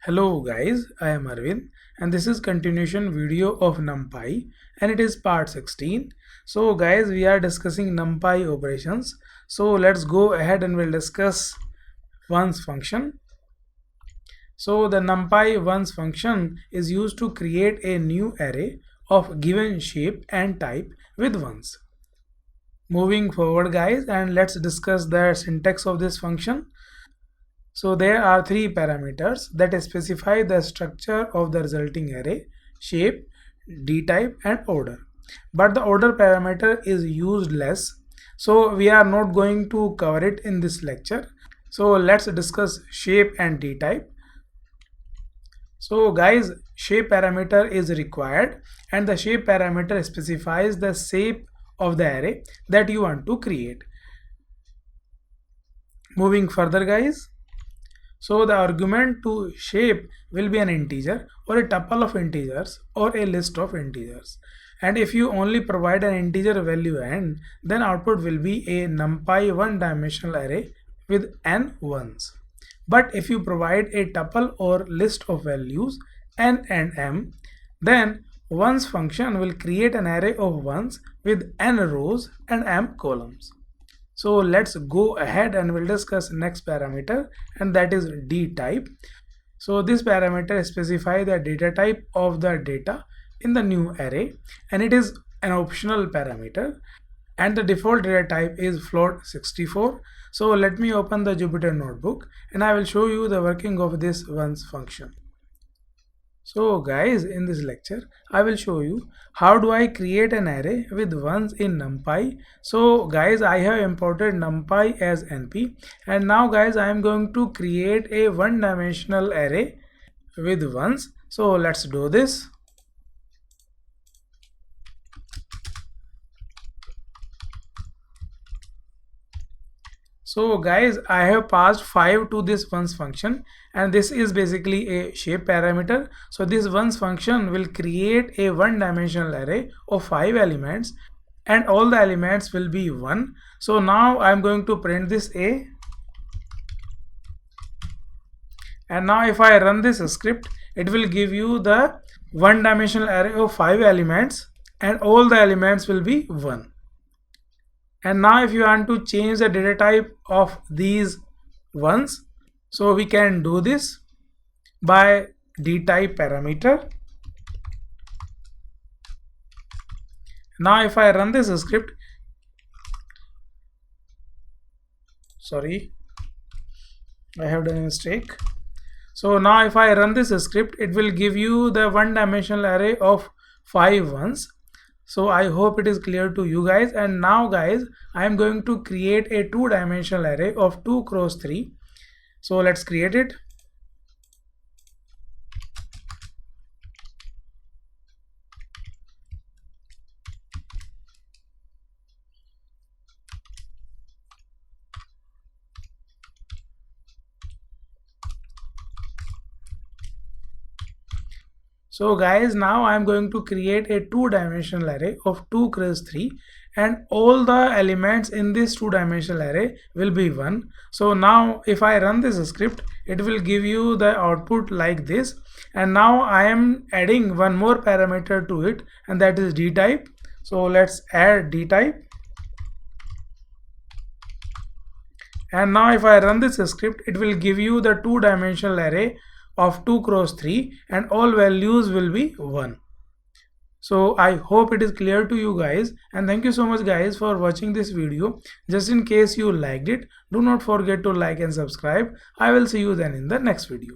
Hello guys, I am Arvind and this is continuation video of NumPy and it is part 16. So guys, we are discussing NumPy operations. So let's go ahead and we'll discuss ones function. So the NumPy ones function is used to create a new array of given shape and type with ones. Moving forward guys, and let's discuss the syntax of this function. So there are three parameters that specify the structure of the resulting array: shape, dtype and order. But the order parameter is used less, so we are not going to cover it in this lecture. So let's discuss shape and dtype. So guys, shape parameter is required and the shape parameter specifies the shape of the array that you want to create. Moving further guys, so the argument to shape will be an integer or a tuple of integers or a list of integers. And if you only provide an integer value n, then output will be a NumPy one-dimensional array with n ones. But if you provide a tuple or list of values n and m, then ones function will create an array of ones with n rows and m columns. So let's go ahead and we'll discuss next parameter, and that is dtype. So this parameter specifies the data type of the data in the new array, and it is an optional parameter, and the default data type is float 64. So let me open the Jupyter notebook and I will show you the working of this ones function. So guys, in this lecture I will show you how do I create an array with ones in NumPy. So guys, I have imported NumPy as np, and now guys I am going to create a one-dimensional array with ones. So let's do this. So guys, I have passed 5 to this ones function, and this is basically a shape parameter. So this ones function will create a one-dimensional array of 5 elements and all the elements will be 1. So now I am going to print this a, and now if I run this script, it will give you the one-dimensional array of 5 elements and all the elements will be 1. And now if you want to change the data type of these ones, so we can do this by dtype parameter. Now if I run this script, sorry, I have done a mistake. So now if I run this script, it will give you the one-dimensional array of 5 ones. So I hope it is clear to you guys. And now guys, I am going to create a two-dimensional array of 2 cross 3. So let's create it. So guys, now I am going to create a two-dimensional array of 2 cross 3, and all the elements in this two-dimensional array will be 1. So now if I run this script, it will give you the output like this. And now I am adding one more parameter to it, and that is dtype. So let's add dtype. And now if I run this script, it will give you the two-dimensional array of 2 cross 3 and all values will be 1. So I hope it is clear to you guys, and thank you so much guys for watching this video. Just in case you liked it, do not forget to like and subscribe. I will see you then in the next video.